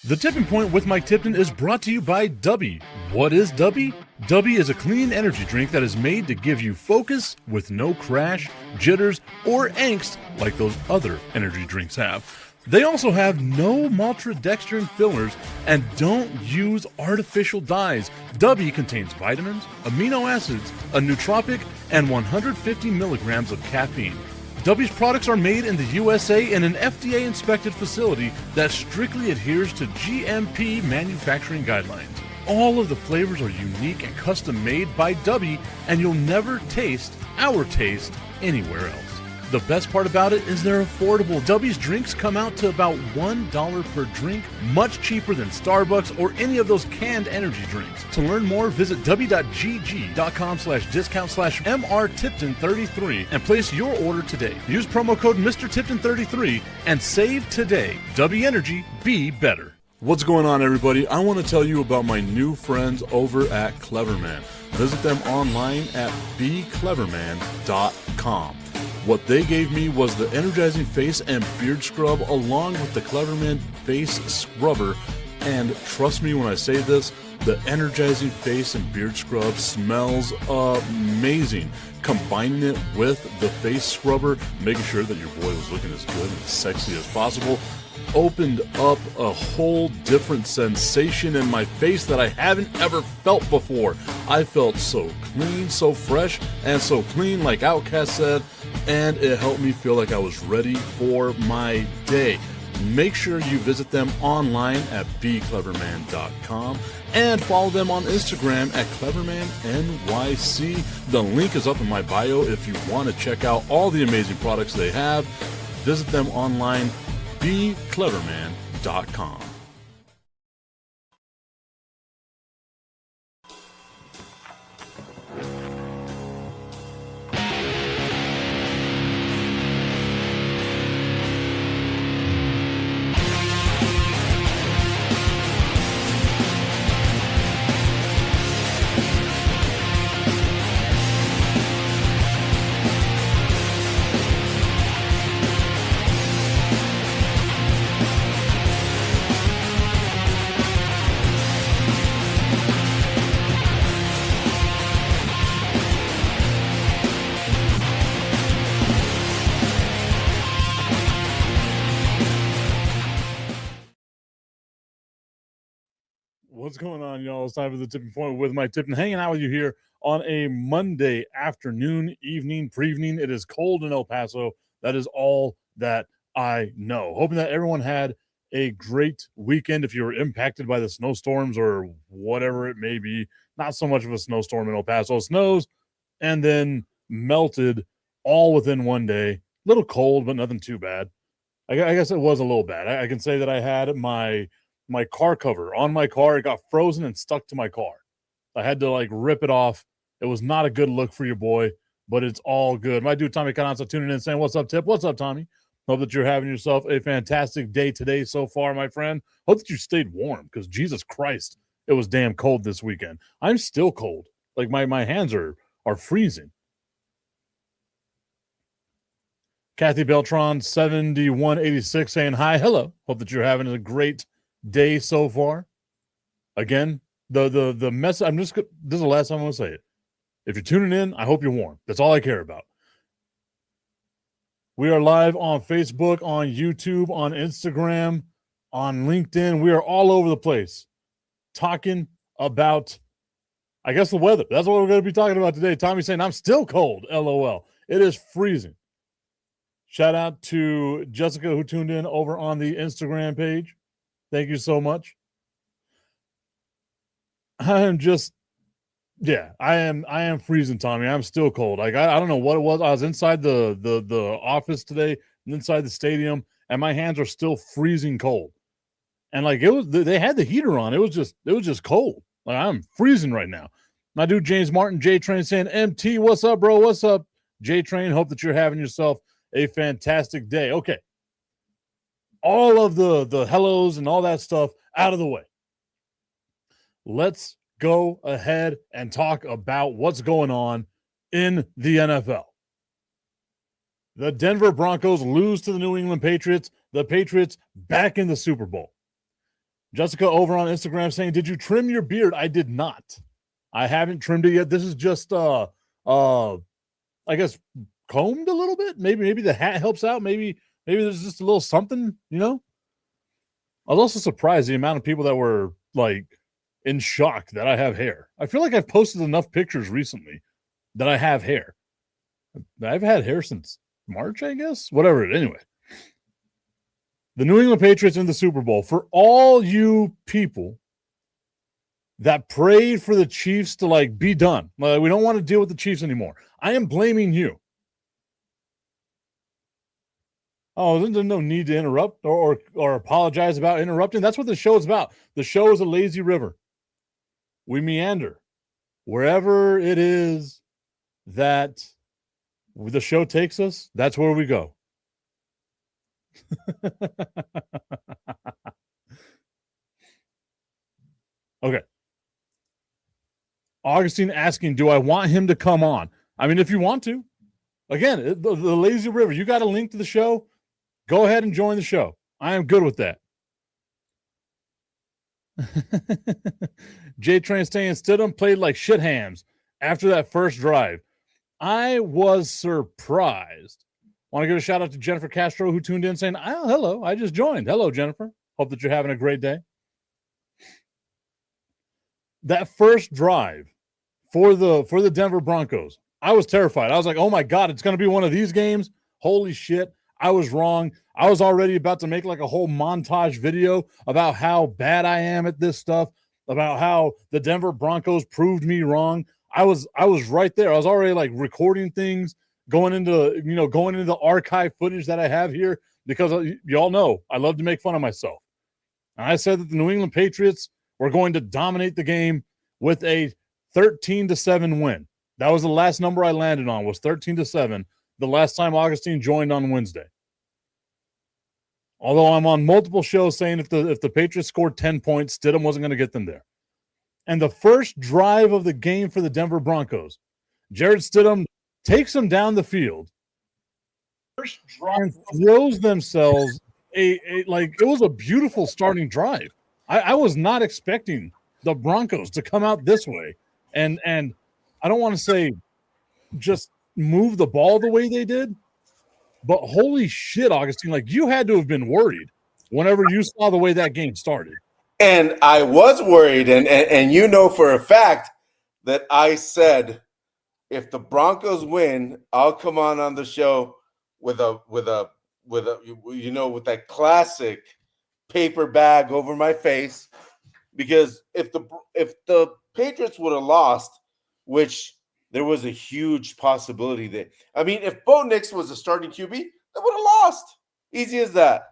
The Tipping Point with Mike Tipton is brought to you by Dubby. What is Dubby? Dubby is a clean energy drink that is made to give you focus with no crash, jitters, or angst like those other energy drinks have. They also have no maltodextrin fillers and don't use artificial dyes. Dubby contains vitamins, amino acids, a nootropic, and 150 milligrams of caffeine. Dubby's products are made in the USA in an FDA-inspected facility that strictly adheres to GMP manufacturing guidelines. All of the flavors are unique and custom-made by Dubby, and you'll never taste our taste anywhere else. The best part about it is they're affordable. Dubby's drinks come out to about $1 per drink, much cheaper than Starbucks or any of those canned energy drinks. To learn more, visit w.gg.com/MRTipton33 and place your order today. Use promo code MrTipton33 and save today. Dubby Energy, be better. What's going on, everybody? I want to tell you about my new friends over at Cleverman. Visit them online at becleverman.com. What they gave me was the energizing face and beard scrub along with the Cleverman face scrubber. And trust me when I say this, the energizing face and beard scrub smells amazing. Combining it with the face scrubber, making sure that your boy was looking as good and as sexy as possible, opened up a whole different sensation in my face that I haven't ever felt before. I felt so clean, so fresh, and so clean, like Outcast said, and it helped me feel like I was ready for my day. Make sure you visit them online at becleverman.com and follow them on Instagram at clevermannyc. The link is up in my bio if you want to check out all the amazing products they have. Visit them online, becleverman.com. What's going on, y'all? It's time for the Tipping Point with Mike Tipton, hanging out with you here on a Monday afternoon, evening, pre-evening. It is cold in El Paso. That is all that I know. Hoping that everyone had a great weekend. If you were impacted by the snowstorms or whatever it may be, not so much of a snowstorm in El Paso. It snows and then melted all within one day. A little cold, but nothing too bad. I guess it was a little bad. I can say that I had my car cover on my car. It got frozen and stuck to my car. I had to rip it off. It was not a good look for your boy, but it's all good. My dude Tommy Cananza tuning in saying, what's up, Tip? What's up, Tommy? Hope that you're having yourself a fantastic day today so far, my friend. Hope that you stayed warm because Jesus Christ, it was damn cold this weekend. I'm still cold. Like my hands are freezing. Kathy Beltran 7186 saying hi, hello. Hope that you're having a great day so far. Again, the message, this is the last time I'm going to say it. If you're tuning in, I hope you're warm. That's all I care about. We are live on Facebook, on YouTube, on Instagram, on LinkedIn. We are all over the place talking about, I guess, the weather. That's what we're going to be talking about today. Tommy's saying, I'm still cold, LOL. It is freezing. Shout out to Jessica who tuned in over on the Instagram page. Thank you so much. I am freezing, Tommy. I'm still cold. I don't know what it was. I was inside the office today, inside the stadium, and my hands are still freezing cold. And they had the heater on. It was just cold. I'm freezing right now. My dude James Martin, J Train saying, MT, what's up, bro? What's up, J Train? Hope that you're having yourself a fantastic day. Okay. All of the hellos and all that stuff out of the way. Let's go ahead and talk about what's going on in the NFL. The Denver Broncos lose to the New England Patriots. The Patriots back in the Super Bowl. Jessica over on Instagram saying, "Did you trim your beard?" I did not. I haven't trimmed it yet. This is just I guess combed a little bit. Maybe the hat helps out. Maybe there's just a little something, you know. I was also surprised the amount of people that were like in shock that I have hair. I feel like I've posted enough pictures recently that I have hair. I've had hair since March, I guess. Whatever. Anyway, the New England Patriots in the Super Bowl. For all you people that prayed for the Chiefs to like be done, like we don't want to deal with the Chiefs anymore, I am blaming you. Oh, there's no need to interrupt or apologize about interrupting. That's what the show is about. The show is a lazy river. We meander wherever it is that the show takes us. That's where we go. Okay. Augustine asking, do I want him to come on? I mean, if you want to. Again, the lazy river. You got a link to the show. Go ahead and join the show. I am good with that. J-Train saying Stidham played like shit hams after that first drive. I was surprised. Want to give a shout out to Jennifer Castro, who tuned in saying, oh, hello, I just joined. Hello, Jennifer. Hope that you're having a great day. That first drive for the Denver Broncos, I was terrified. I was like, oh my God, it's going to be one of these games. Holy shit. I was wrong. I was already about to make like a whole montage video about how bad I am at this stuff, about how the Denver Broncos proved me wrong. I was right there. I was already like recording things, going into the archive footage that I have here, because y'all know I love to make fun of myself. And I said that the New England Patriots were going to dominate the game with a 13-7 win. That was the last number I landed on, was 13-7. The last time Augustine joined on Wednesday. Although I'm on multiple shows saying if the Patriots scored 10 points, Stidham wasn't going to get them there. And the first drive of the game for the Denver Broncos, Jared Stidham takes them down the field and throws themselves like it was a beautiful starting drive. I was not expecting the Broncos to come out this way. And I don't want to say just move the ball the way they did, but holy shit, Augustine, like you had to have been worried whenever you saw the way that game started. And I was worried, and you know for a fact that I said if the Broncos win, I'll come on the show with that classic paper bag over my face, because if the Patriots would have lost, which there was a huge possibility that, I mean, if Bo Nix was a starting QB, they would have lost. Easy as that.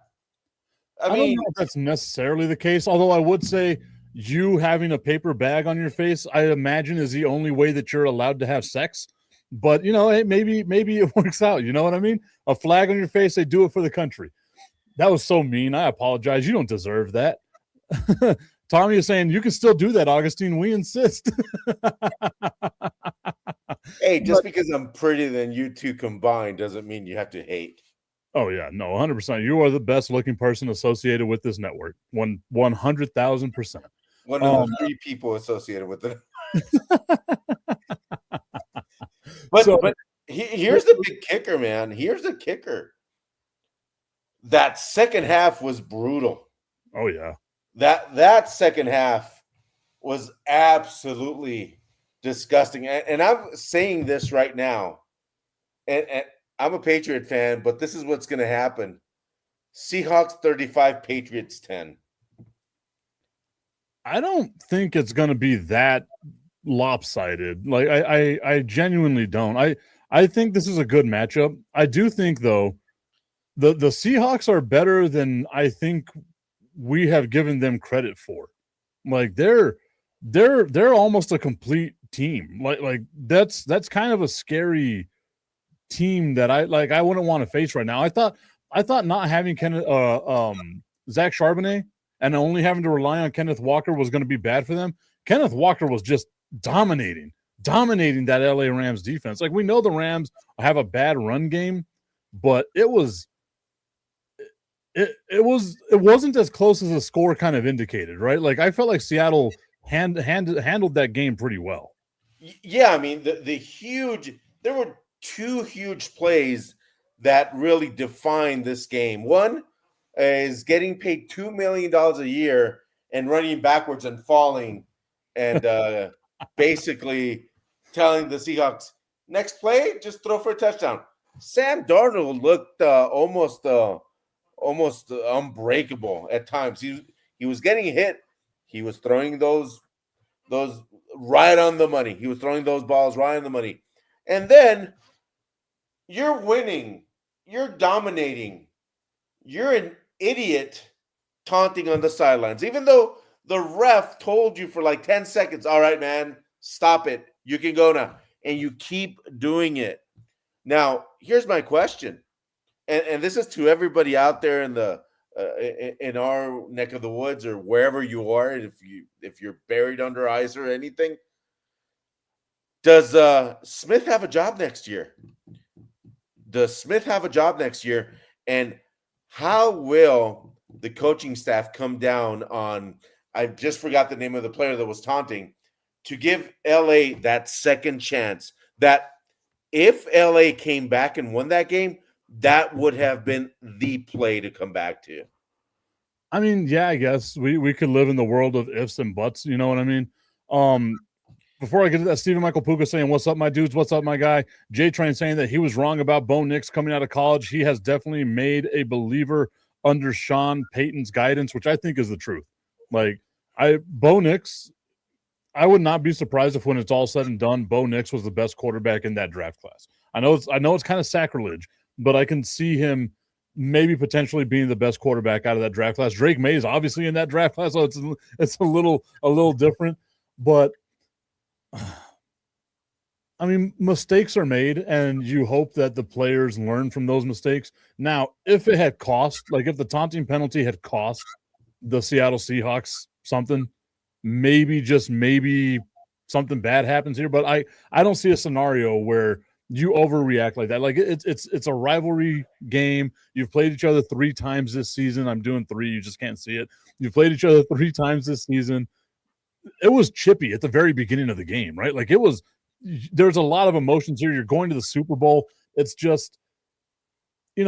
I don't know if that's necessarily the case, although I would say you having a paper bag on your face, I imagine, is the only way that you're allowed to have sex. But, hey, maybe it works out. You know what I mean? A flag on your face, they do it for the country. That was so mean. I apologize. You don't deserve that. Tommy is saying you can still do that, Augustine. We insist. Hey, just because I'm prettier than you two combined doesn't mean you have to hate. Oh, yeah. No, 100%. You are the best looking person associated with this network. 100,000%. One of the 3 people associated with it. But here's the big kicker, man. Here's the kicker. That second half was brutal. Oh, yeah. That second half was absolutely disgusting. And I'm saying this right now. And I'm a Patriot fan, but this is what's going to happen. Seahawks 35, Patriots 10. I don't think it's going to be that lopsided. Like I genuinely don't. I think this is a good matchup. I do think, though, the Seahawks are better than I think we have given them credit for. Like they're almost a complete team. Like that's kind of a scary team that I wouldn't want to face right now. I thought not having Zach Charbonnet and only having to rely on Kenneth Walker was going to be bad for them. Kenneth Walker was just dominating that LA Rams defense. Like, we know the Rams have a bad run game, but it was it wasn't as close as the score kind of indicated, right? Like I felt like Seattle handled that game pretty well. Yeah, I mean there were two huge plays that really defined this game. One is getting paid $2 million a year and running backwards and falling, and basically telling the Seahawks next play just throw for a touchdown. Sam Darnold looked almost unbreakable at times. He was getting hit. He was throwing those right on the money. He was throwing those balls right on the money. And then you're winning. You're dominating. You're an idiot taunting on the sidelines. Even though the ref told you for like 10 seconds, all right, man, stop it. You can go now. And you keep doing it. Now, here's my question. And this is to everybody out there in our neck of the woods or wherever you are, and if you're buried under ice or anything. Does Smith have a job next year? Does Smith have a job next year? And how will the coaching staff come down on, I just forgot the name of the player that was taunting, to give LA that second chance, that if LA came back and won that game, that would have been the play to come back to. I mean, yeah, I guess we could live in the world of ifs and buts. You know what I mean? Before I get to that, Stephen Michael Puka saying, "What's up, my dudes? What's up, my guy?" J Train saying that he was wrong about Bo Nix coming out of college. He has definitely made a believer under Sean Payton's guidance, which I think is the truth. Like Bo Nix, I would not be surprised if when it's all said and done, Bo Nix was the best quarterback in that draft class. I know it's kind of sacrilege, but I can see him maybe potentially being the best quarterback out of that draft class. Drake Maye is obviously in that draft class, so it's a little different. But I mean, mistakes are made, and you hope that the players learn from those mistakes. Now, if it had cost, like if the taunting penalty had cost the Seattle Seahawks something, maybe just maybe something bad happens here. But I don't see a scenario where you overreact like that. Like it's a rivalry game. You've played each other 3 times this season. I'm doing 3. You just can't see it. You've played each other 3 times this season. It was chippy at the very beginning of the game, right? Like there's a lot of emotions here. You're going to the Super Bowl. It's just,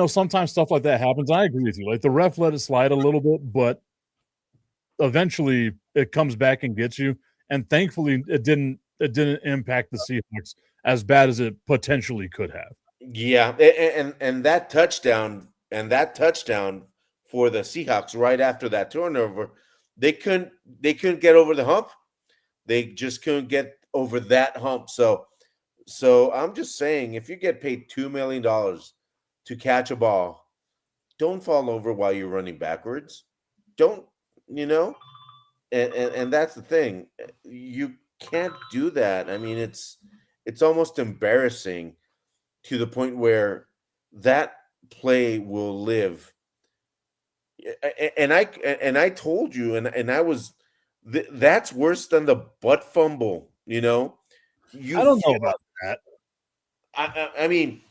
sometimes stuff like that happens. I agree with you. Like the ref let it slide a little bit, but eventually it comes back and gets you. And thankfully it didn't impact the Seahawks as bad as it potentially could have. Yeah, and that touchdown for the Seahawks right after that turnover, they couldn't get over the hump. They just couldn't get over that hump. So I'm just saying, if you get paid $2 million to catch a ball, don't fall over while you're running backwards. Don't, and that's the thing. You can't do that. I mean, it's almost embarrassing to the point where that play will live. And I told you, and I was, that's worse than the butt fumble. I don't know about that. I mean,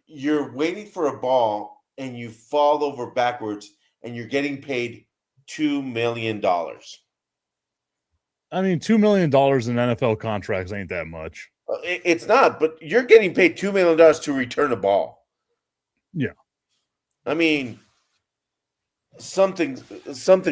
you're waiting for a ball and you fall over backwards and you're getting paid $2 million. I mean, $2 million in NFL contracts ain't that much. It's not, but you're getting paid $2 million to return a ball. Yeah. I mean, something's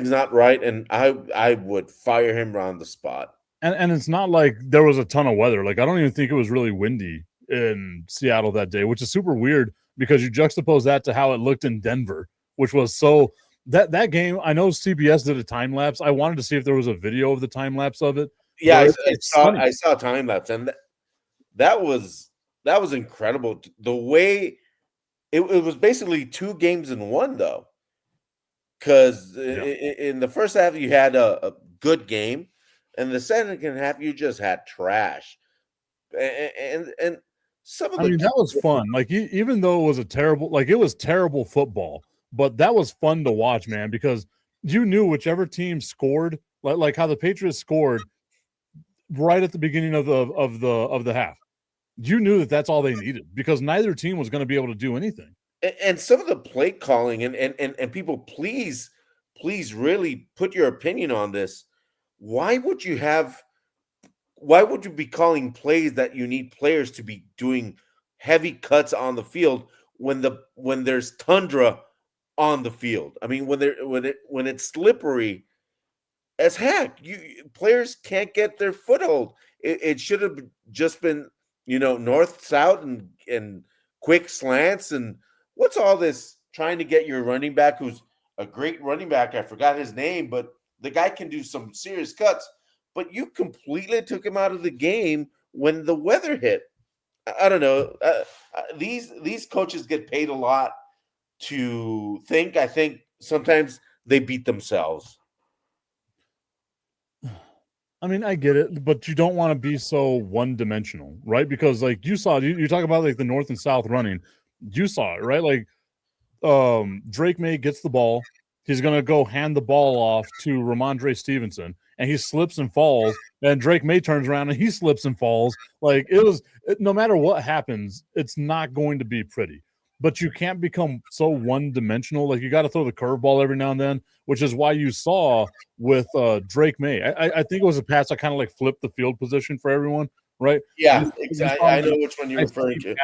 not right, and I would fire him on the spot. And it's not like there was a ton of weather. Like I don't even think it was really windy in Seattle that day, which is super weird because you juxtapose that to how it looked in Denver, which was so that game. I know CBS did a time lapse. I wanted to see if there was a video of the time lapse of it. Yeah, I saw time lapse, and that was incredible. The way it was basically 2 games in one, though, because in the first half you had a good game, and the second half you just had trash, and some of the. I mean, that was fun. Like even though it was terrible football, but that was fun to watch, man, because you knew whichever team scored, like how the Patriots scored right at the beginning of the half. You knew that that's all they needed because neither team was going to be able to do anything. and some of the play calling and people, please really put your opinion on this. Why would you be calling plays that you need players to be doing heavy cuts on the field when there's tundra on the field? I mean, when it's slippery as heck, players can't get their foothold. It should have just been, north, south, and quick slants. And what's all this trying to get your running back, who's a great running back? I forgot his name, but the guy can do some serious cuts. But you completely took him out of the game when the weather hit. I don't know. These coaches get paid a lot to think. I think sometimes they beat themselves. I mean, I get it, but you don't want to be so one-dimensional, right? Because like you talk about like the North and South running. You saw it, right? Like Drake Maye gets the ball. He's going to go hand the ball off to Ramondre Stevenson, and he slips and falls. And Drake Maye turns around and he slips and falls. Like no matter what happens, it's not going to be pretty. But you can't become so one-dimensional. Like you got to throw the curveball every now and then, which is why you saw with Drake Maye. I think it was a pass that kind of like flipped the field position for everyone, right? Yeah, exactly. I know which one you're referring to.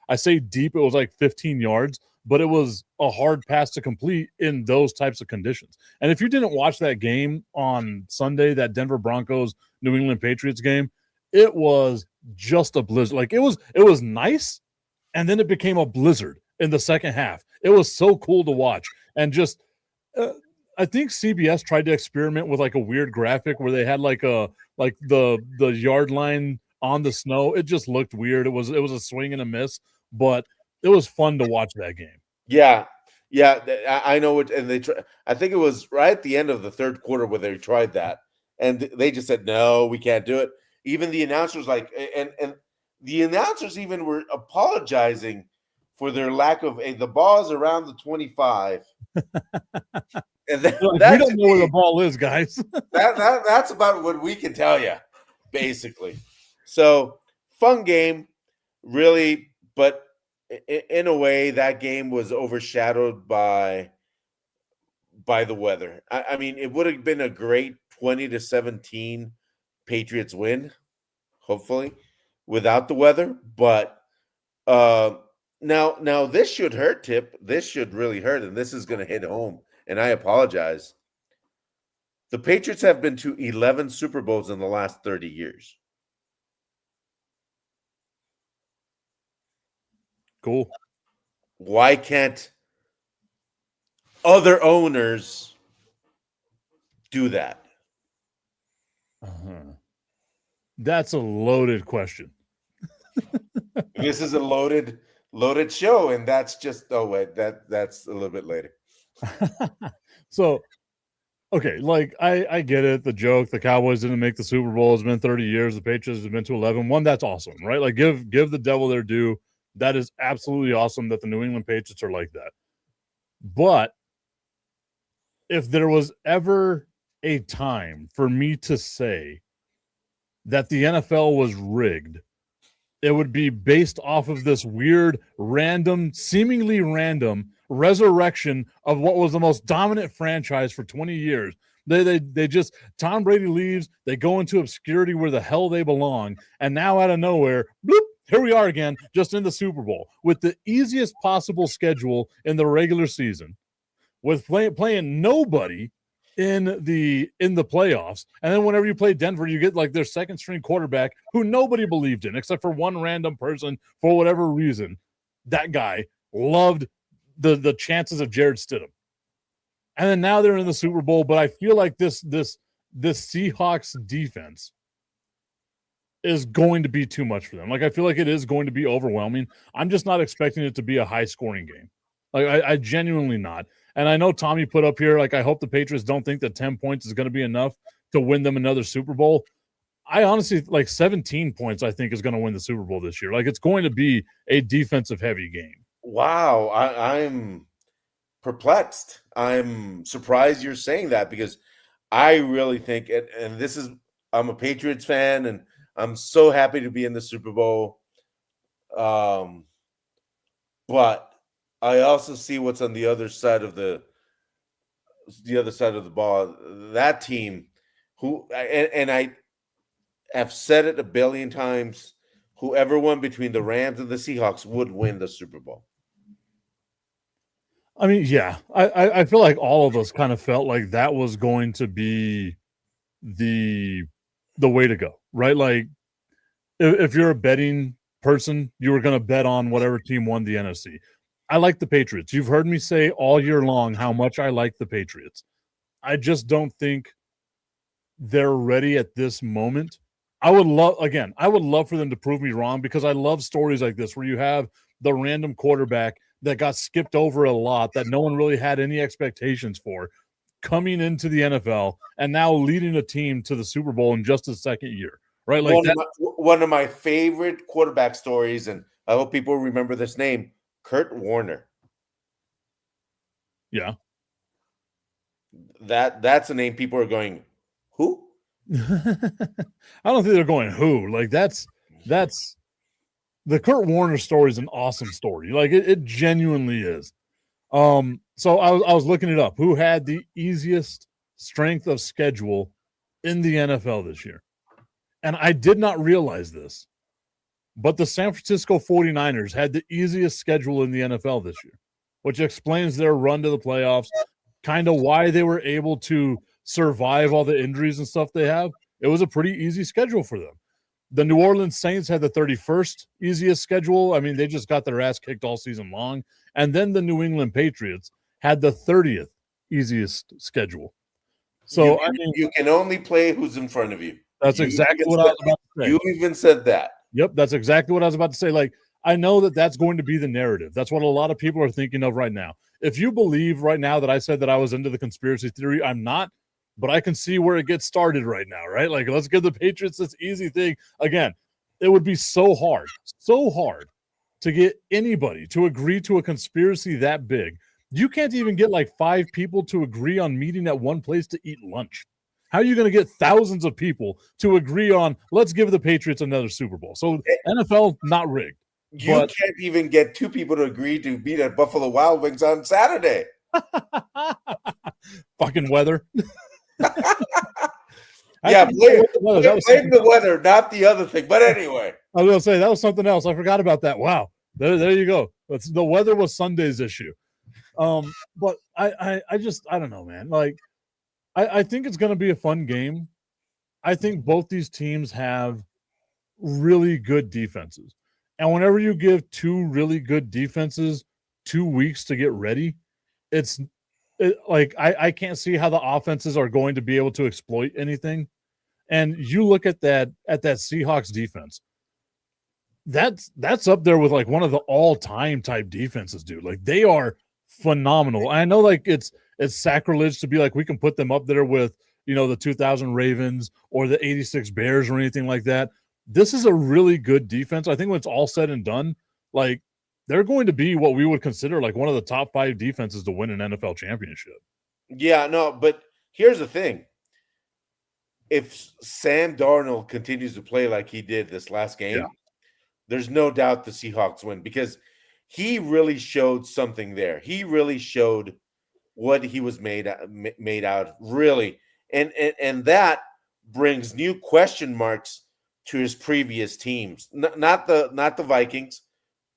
I say deep, it was like 15 yards, but it was a hard pass to complete in those types of conditions. And if you didn't watch that game on Sunday, that Denver Broncos New England Patriots game, it was just a blizzard. Like it was nice, and then it became a blizzard in the second half. It was so cool to watch. And just I think CBS tried to experiment with like a weird graphic where they had like the yard line on the snow. It just looked weird. It was a swing and a miss, but it was fun to watch that game. Yeah, I know it. And I think it was right at the end of the third quarter where they tried that, and they just said no, we can't do it. Even the announcers and the announcers even were apologizing for their lack of the ball's around the 25. And we don't know where the ball is, guys. that's about what we can tell you, basically. So fun game, really, but in a way, that game was overshadowed by the weather. I mean, it would have been a great 20-17 Patriots win, hopefully, without the weather. But now this should hurt, Tip. This should really hurt, and this is going to hit home. And I apologize. The Patriots have been to 11 Super Bowls in the last 30 years. Cool. Why can't other owners do that? That's a loaded question. This is a loaded show, and that's just that's a little bit later. So, okay, like I get it. The joke: the Cowboys didn't make the Super Bowl. It's been 30 years. The Patriots have been to 11. One, that's awesome, right? Like give the devil their due. That is absolutely awesome that the New England Patriots are like that. But if there was ever a time for me to say that the NFL was rigged, it would be based off of this weird, seemingly random resurrection of what was the most dominant franchise for 20 years. They just, Tom Brady leaves, they go into obscurity where the hell they belong, and now out of nowhere, bloop, here we are again, just in the Super Bowl with the easiest possible schedule in the regular season, with playing nobody in the playoffs. And then whenever you play Denver, you get like their second string quarterback who nobody believed in except for one random person for whatever reason. That guy loved the chances of Jared Stidham. And then now they're in the Super Bowl, but I feel like this Seahawks defense is going to be too much for them. Like I feel like it is going to be overwhelming. I'm just not expecting it to be a high scoring game. Like I genuinely not. And I know Tommy put up here, like, I hope the Patriots don't think that 10 points is going to be enough to win them another Super Bowl. I honestly, like 17 points, I think, is going to win the Super Bowl this year. Like, it's going to be a defensive-heavy game. Wow. I'm perplexed. I'm surprised you're saying that because I really think, and I'm a Patriots fan, and I'm so happy to be in the Super Bowl. But I also see what's on the other side of the ball. That team, who and I have said it a billion times, whoever won between the Rams and the Seahawks would win the Super Bowl. I mean, yeah, I feel like all of us kind of felt like that was going to be the way to go, right? Like if you're a betting person, you were going to bet on whatever team won the NFC. I like the Patriots. You've heard me say all year long how much I like the Patriots. I just don't think they're ready at this moment. I would love for them to prove me wrong, because I love stories like this where you have the random quarterback that got skipped over a lot that no one really had any expectations for coming into the NFL and now leading a team to the Super Bowl in just his second year, right? Like one of my favorite quarterback stories, and I hope people remember this name, Kurt Warner. Yeah. That's a name people are going, who? I don't think they're going who. Like that's the Kurt Warner story is an awesome story. Like it genuinely is. So I was looking it up. Who had the easiest strength of schedule in the NFL this year? And I did not realize this, but the San Francisco 49ers had the easiest schedule in the NFL this year, which explains their run to the playoffs, kind of why they were able to survive all the injuries and stuff they have. It was a pretty easy schedule for them. The New Orleans Saints had the 31st easiest schedule. I mean, they just got their ass kicked all season long. And then the New England Patriots had the 30th easiest schedule. So you can only play who's in front of you. That's exactly what I was about to say. You even said that. Yep, that's exactly what I was about to say. Like, I know that that's going to be the narrative. That's what a lot of people are thinking of right now. If you believe right now that I said that I was into the conspiracy theory, I'm not. But I can see where it gets started right now, right? Like, let's give the Patriots this easy thing. Again, it would be so hard to get anybody to agree to a conspiracy that big. You can't even get like 5 people to agree on meeting at one place to eat lunch. How are you going to get thousands of people to agree on, let's give the Patriots another Super Bowl? So NFL, not rigged. You can't even get 2 people to agree to meet at Buffalo Wild Wings on Saturday. Fucking weather. Yeah, blame the weather, not the other thing. But anyway, I was going to say that was something else. I forgot about that. Wow, there you go. The weather was Sunday's issue. But I don't know, man. Like, I think it's going to be a fun game. I think both these teams have really good defenses, and whenever you give 2 really good defenses 2 weeks to get ready, I can't see how the offenses are going to be able to exploit anything. And you look at that Seahawks defense, that's up there with like one of the all-time type defenses, dude. Like, they are phenomenal. I know like it's sacrilege to be like, we can put them up there with, the 2000 Ravens or the 86 Bears or anything like that. This is a really good defense. I think when it's all said and done, like, they're going to be what we would consider like one of the top 5 defenses to win an NFL championship. Yeah, no, but here's the thing. If Sam Darnold continues to play like he did this last game, there's no doubt the Seahawks win, because he really showed something there. He really showed what he was made out of, really. And that brings new question marks to his previous teams. Not the Vikings,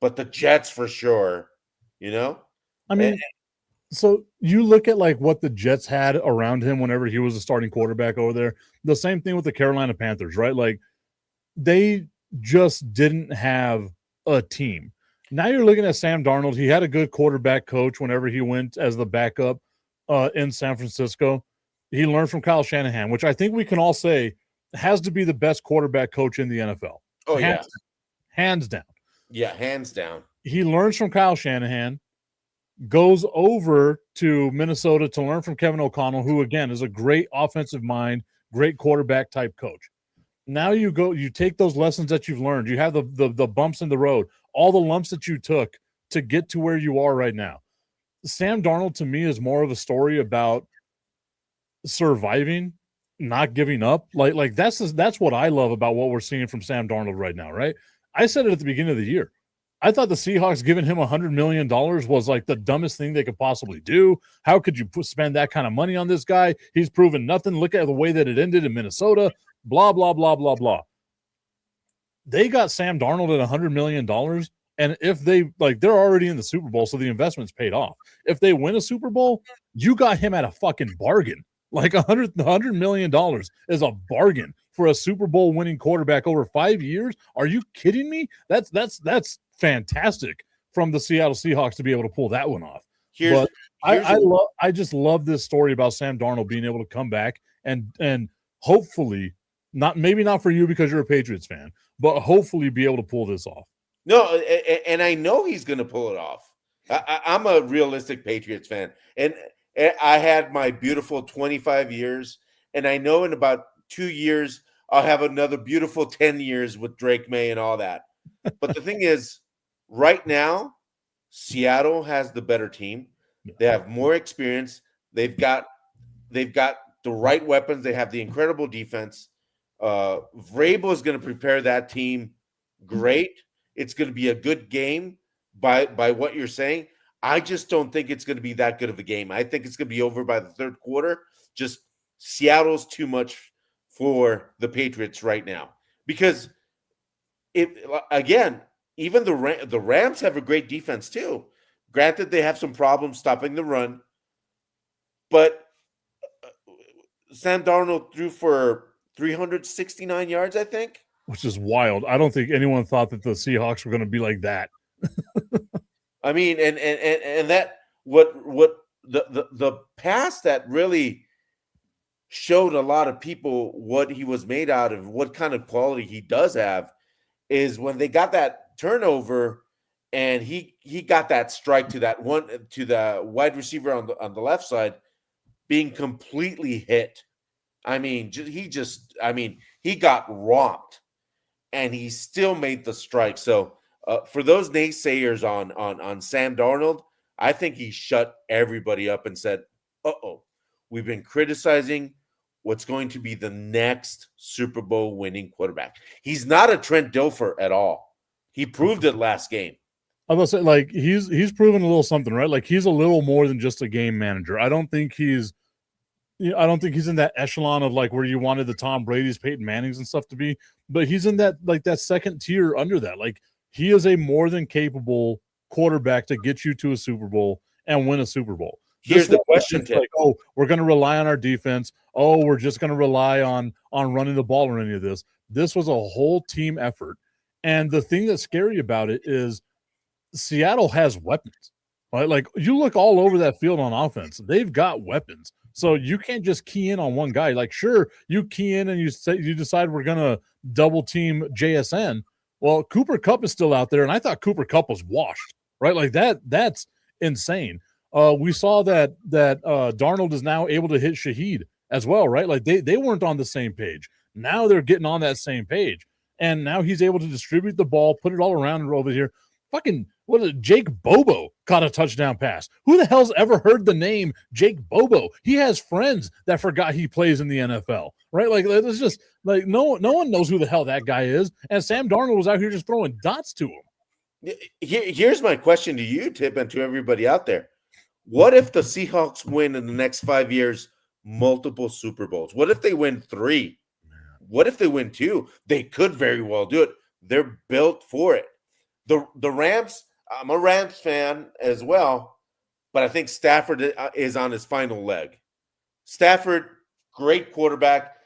but the Jets for sure, I mean, so you look at like what the Jets had around him whenever he was a starting quarterback over there. The same thing with the Carolina Panthers, right? Like, they just didn't have a team. Now you're looking at Sam Darnold. He had a good quarterback coach whenever he went as the backup in San Francisco. He learned from Kyle Shanahan, which I think we can all say has to be the best quarterback coach in the NFL. Oh, hands down. Yeah, hands down. He learns from Kyle Shanahan, goes over to Minnesota to learn from Kevin O'Connell, who, again, is a great offensive mind, great quarterback type coach. Now you take those lessons that you've learned. You have the bumps in the road, all the lumps that you took to get to where you are right now. Sam Darnold, to me, is more of a story about surviving, not giving up. Like that's what I love about what we're seeing from Sam Darnold right now, right? I said it at the beginning of the year. I thought the Seahawks giving him $100 million was like the dumbest thing they could possibly do. How could you spend that kind of money on this guy? He's proven nothing. Look at the way that it ended in Minnesota. Blah, blah, blah, blah, blah. They got Sam Darnold at $100 million. And if they they're already in the Super Bowl, so the investment's paid off. If they win a Super Bowl, you got him at a fucking bargain. Like $100 million is a bargain for a Super Bowl winning quarterback over 5 years. Are you kidding me? That's fantastic from the Seattle Seahawks to be able to pull that one off. I just love this story about Sam Darnold being able to come back and hopefully maybe not for you because you're a Patriots fan, but hopefully be able to pull this off. No, and I know he's going to pull it off. I'm a realistic Patriots fan, and I had my beautiful 25 years, and I know in about 2 years I'll have another beautiful 10 years with Drake Maye and all that. But the thing is, right now, Seattle has the better team. They have more experience. They've got the right weapons. They have the incredible defense. Vrabel is going to prepare that team great. It's going to be a good game by what you're saying. I just don't think it's going to be that good of a game. I think it's going to be over by the third quarter. Just Seattle's too much for the Patriots right now. Because even the Rams have a great defense too. Granted, they have some problems stopping the run. But Sam Darnold threw for 369 yards, I think. Which is wild. I don't think anyone thought that the Seahawks were going to be like that. I mean, and that what the pass that really showed a lot of people what he was made out of, what kind of quality he does have, is when they got that turnover and he got that strike to the wide receiver on the left side, being completely hit. I mean, he got romped, and he still made the strike. So for those naysayers on Sam Darnold, I think he shut everybody up and said, we've been criticizing what's going to be the next Super Bowl winning quarterback. He's not a Trent Dilfer at all. He proved it last game. I was going to say, he's proven a little something, right? Like, he's a little more than just a game manager. I don't think he's in that echelon of like where you wanted the Tom Brady's, Peyton Mannings and stuff to be, but he's in that second tier under that. Like, he is a more than capable quarterback to get you to a Super Bowl and win a Super Bowl. Here's the question, Tim. Like, we're going to rely on our defense. We're just going to rely on running the ball or any of this. This was a whole team effort. And the thing that's scary about it is Seattle has weapons, right? Like, you look all over that field on offense, they've got weapons. So you can't just key in on one guy. Like, sure, you key in and you decide we're going to double team JSN. Well, Cooper Kupp is still out there, and I thought Cooper Kupp was washed, right? Like, that's insane. We saw that Darnold is now able to hit Shaheed as well, right? Like, they weren't on the same page. Now they're getting on that same page. And now he's able to distribute the ball, put it all around and over here. Fucking, Jake Bobo caught a touchdown pass. Who the hell's ever heard the name Jake Bobo? He has friends that forgot he plays in the NFL, right? Like, it's just like no one knows who the hell that guy is. And Sam Darnold was out here just throwing dots to him. Here's my question to you, Tip, and to everybody out there. What if the Seahawks win in the next 5 years multiple Super Bowls? What if they win 3? What if they win 2? They could very well do it. They're built for it. The Rams, I'm a Rams fan as well, but I think Stafford is on his final leg. Stafford, great quarterback.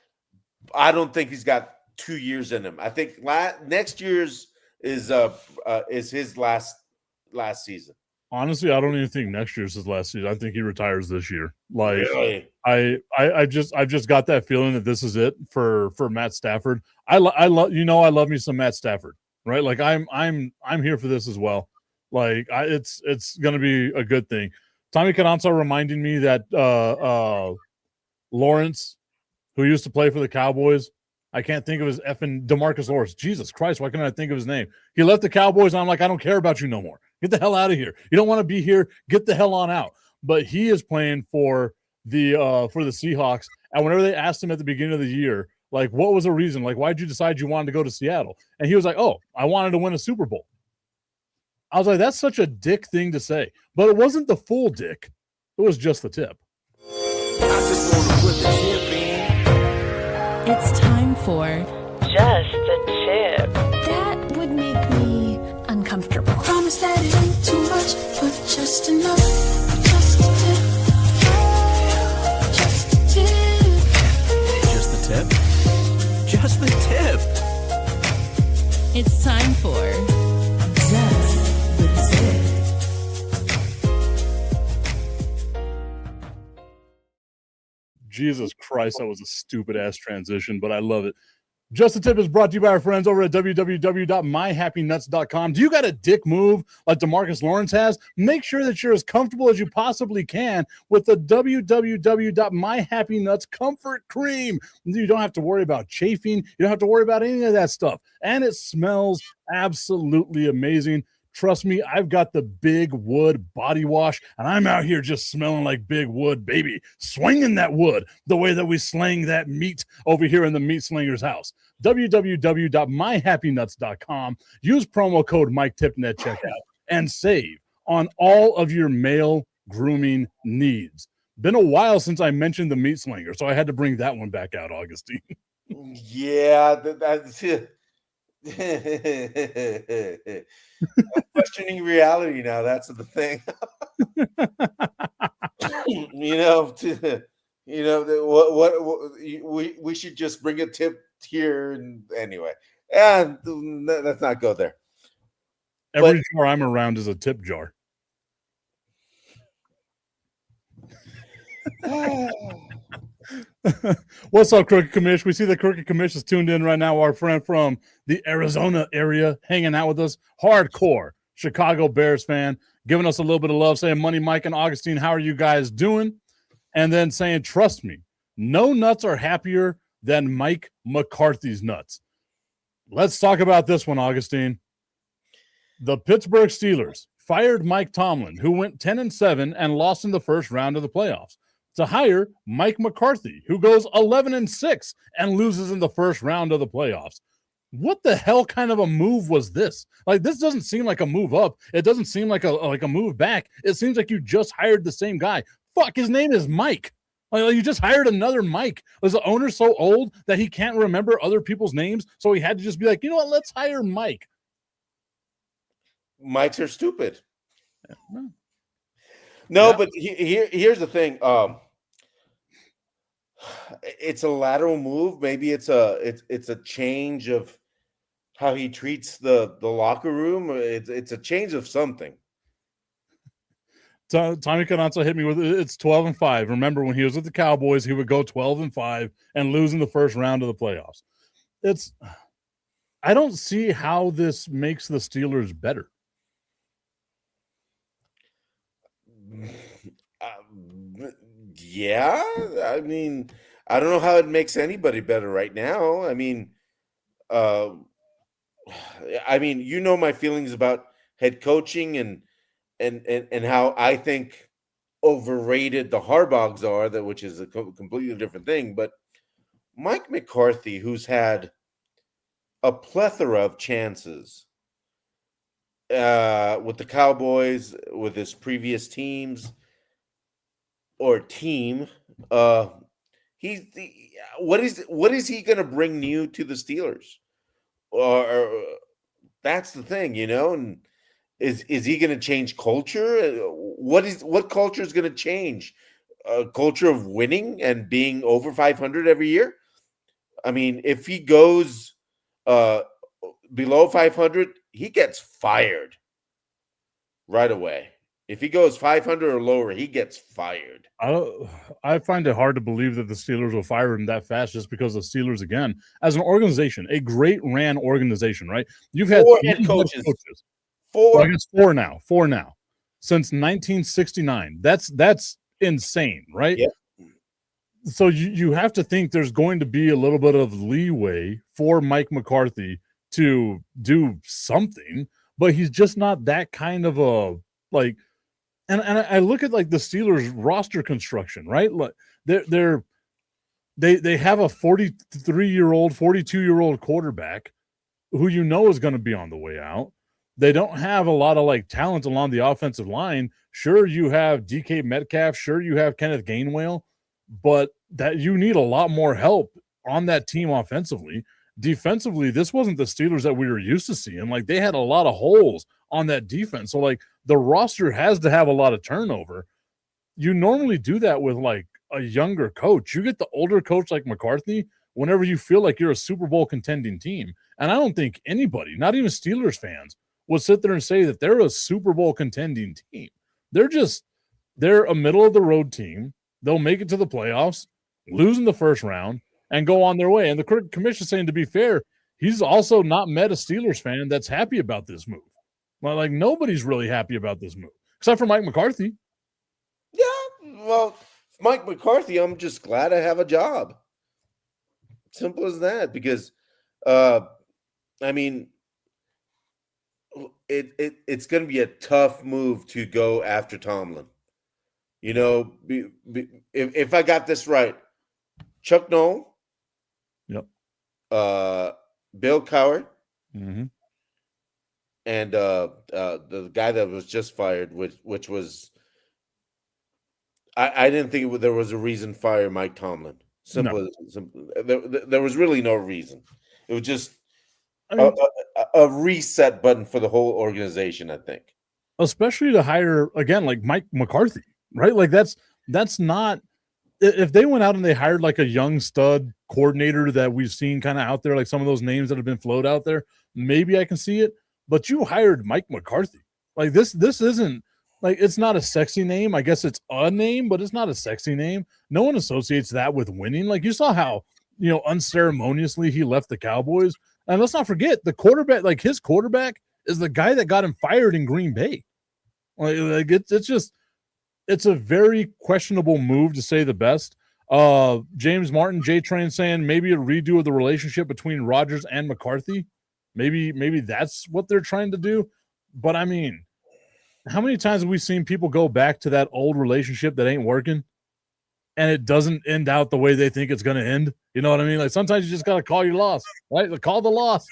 I don't think he's got 2 years in him. I think next year's is his last season. Honestly, I don't even think next year's his last season. I think he retires this year. Like, really? I've just got that feeling that this is it for Matt Stafford. I love me some Matt Stafford, right? Like, I'm here for this as well. Like, it's going to be a good thing. Tommy Carranza reminding me that Lawrence, who used to play for the Cowboys, I can't think of his effing DeMarcus Lawrence. Jesus Christ, why can't I think of his name? He left the Cowboys, and I'm like, I don't care about you no more. Get the hell out of here. You don't want to be here. Get the hell on out. But he is playing for the Seahawks. And whenever they asked him at the beginning of the year, like, what was the reason? Like, why'd you decide you wanted to go to Seattle? And he was like, I wanted to win a Super Bowl. I was like, that's such a dick thing to say. But it wasn't the full dick. It was just the tip. I just want to put the tip in. It's time for Just the Tip. That would make me uncomfortable. Promise that it ain't too much, but just enough. Just a tip. Just a tip. Just the tip. Just the tip. It's time for Just the Tip. Jesus Christ, that was a stupid ass transition, but I love it. Just the Tip is brought to you by our friends over at www.myhappynuts.com. Do you got a dick move like DeMarcus Lawrence has? Make sure that you're as comfortable as you possibly can with the www.myhappynuts comfort cream. You don't have to worry about chafing. You don't have to worry about any of that stuff. And it smells absolutely amazing. Trust me, I've got the Big Wood body wash, and I'm out here just smelling like Big Wood, baby, swinging that wood the way that we slang that meat over here in the meat slinger's house. www.myhappynuts.com. Use promo code Mike Tipton at checkout and save on all of your male grooming needs. Been a while since I mentioned the meat slinger, so I had to bring that one back out, Augustine. Yeah, that's questioning reality now. That's the thing. We should just bring a tip here, and anyway, and let's not go there. Every jar I'm around is a tip jar. What's up, Crooked Commish? We see the Crooked Commish is tuned in right now. Our friend from the Arizona area hanging out with us. Hardcore Chicago Bears fan, giving us a little bit of love, saying, Money Mike and Augustine, how are you guys doing? And then saying, trust me, no nuts are happier than Mike McCarthy's nuts. Let's talk about this one, Augustine. The Pittsburgh Steelers fired Mike Tomlin, who went 10-7 and lost in the first round of the playoffs, to hire Mike McCarthy, who goes 11-6 and loses in the first round of the playoffs. What the hell kind of a move was this? Like, this doesn't seem like a move up. It doesn't seem like a move back. It seems like you just hired the same guy. Fuck, his name is Mike. Like, you just hired another Mike. Was the owner so old that he can't remember other people's names? So he had to just be like, you know what? Let's hire Mike. Mikes are stupid. No, but here's the thing. It's a lateral move. Maybe it's a change of how he treats the locker room. It's a change of something. Tommy Cananza hit me with it's 12-5. Remember when he was with the Cowboys, he would go 12-5 and lose in the first round of the playoffs. I don't see how this makes the Steelers better. Yeah, I mean, I don't know how it makes anybody better right now. I mean, you know my feelings about head coaching and how I think overrated the Harbaughs are, which is a completely different thing. But Mike McCarthy, who's had a plethora of chances with the Cowboys, with his previous teams or team, what is he going to bring new to the Steelers? Or that's the thing, and is he going to change culture? What culture is going to change? A culture of winning and being over 500 every year? I mean, if he goes below 500, he gets fired right away. If he goes 500 or lower, he gets fired. I find it hard to believe that the Steelers will fire him that fast, just because the Steelers, again, as an organization, a great ran organization, right? You've had 4 head coaches. Well, I guess four now. Since 1969. That's insane, right? Yeah. So you have to think there's going to be a little bit of leeway for Mike McCarthy to do something, but he's just not that kind of a, like, and I look at like the Steelers roster construction, right? Like they have a 43-year-old, 42-year-old quarterback who is going to be on the way out. They don't have a lot of like talent along the offensive line. Sure, you have DK Metcalf. Sure, you have Kenneth Gainwell, but that you need a lot more help on that team offensively. Defensively, this wasn't the Steelers that we were used to seeing. Like, they had a lot of holes on that defense. So, like, the roster has to have a lot of turnover. You normally do that with, like, a younger coach. You get the older coach like McCarthy whenever you feel like you're a Super Bowl contending team. And I don't think anybody, not even Steelers fans, would sit there and say that they're a Super Bowl contending team. They're a middle-of-the-road team. They'll make it to the playoffs, lose in the first round, and go on their way. And the commission saying, to be fair, he's also not met a Steelers fan that's happy about this move. Well, like, nobody's really happy about this move, except for Mike McCarthy. Yeah, well, Mike McCarthy, I'm just glad I have a job. Simple as that. Because, I mean, it's going to be a tough move to go after Tomlin. You know, if I got this right, Chuck Noll, yep, Bill Cowher, mm-hmm. and the guy that was just fired, which was, I didn't think there was a reason to fire Mike Tomlin. Simple. There was really no reason. It was just a reset button for the whole organization, I think. Especially to hire, again, like Mike McCarthy, right? Like, that's not – if they went out and they hired like a young stud coordinator that we've seen kind of out there, like some of those names that have been floated out there, maybe I can see it. But you hired Mike McCarthy. Like, this isn't like, it's not a sexy name. I guess it's a name, but it's not a sexy name. No one associates that with winning. Like, you saw how, you know, unceremoniously he left the Cowboys. And let's not forget, the quarterback, like his quarterback is the guy that got him fired in Green Bay. Like it's a very questionable move, to say the best. James Martin, J-Train, saying maybe a redo of the relationship between Rodgers and McCarthy. Maybe that's what they're trying to do. But I mean, how many times have we seen people go back to that old relationship that ain't working and it doesn't end out the way they think it's going to end? You know what I mean? Like, sometimes you just got to call your loss, right? Like, call the loss.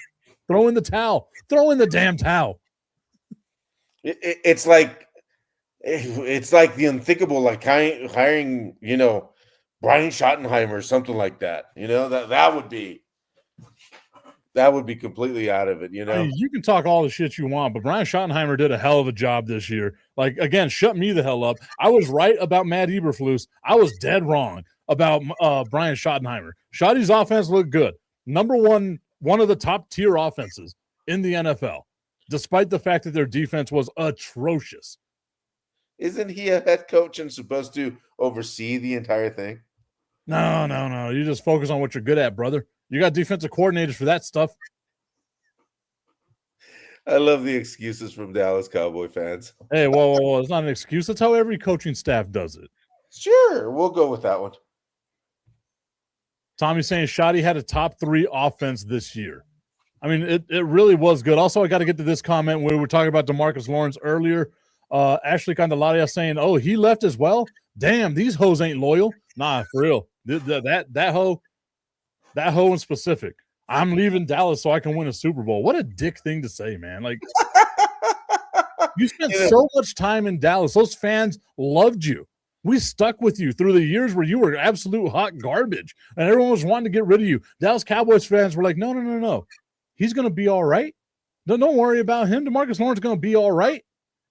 Throw in the towel. Throw in the damn towel. It's like the unthinkable, like hiring, you know, Brian Schottenheimer or something like that. You know, that would be completely out of it. You know, I mean, you can talk all the shit you want, but Brian Schottenheimer did a hell of a job this year. Like, again, shut me the hell up. I was right about Matt Eberflus. I was dead wrong about Brian Schottenheimer. Schotty's offense looked good. Number one of the top tier offenses in the NFL, despite the fact that their defense was atrocious. Isn't he a head coach and supposed to oversee the entire thing? No. You just focus on what you're good at, brother. You got defensive coordinators for that stuff. I love the excuses from Dallas Cowboy fans. Hey, whoa. It's not an excuse. That's how every coaching staff does it. Sure, we'll go with that one. Tommy's saying Shotty had a top 3 offense this year. I mean, it really was good. Also, I got to get to this comment where we were talking about DeMarcus Lawrence earlier. Ashley Candelaria saying, "Oh, he left as well. Damn, these hoes ain't loyal." Nah, for real. That hoe in specific. I'm leaving Dallas so I can win a Super Bowl. What a dick thing to say, man. Like, you spent so much time in Dallas. Those fans loved you. We stuck with you through the years where you were absolute hot garbage, and everyone was wanting to get rid of you. Dallas Cowboys fans were like, no. He's going to be all right. Don't worry about him. DeMarcus Lawrence is going to be all right.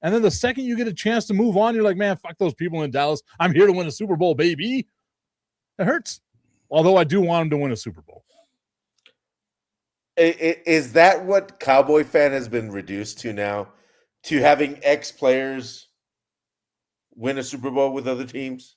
And then the second you get a chance to move on, you're like, man, fuck those people in Dallas. I'm here to win a Super Bowl, baby. It hurts. Although I do want him to win a Super Bowl. Is that what Cowboy fan has been reduced to now? To having ex-players win a Super Bowl with other teams?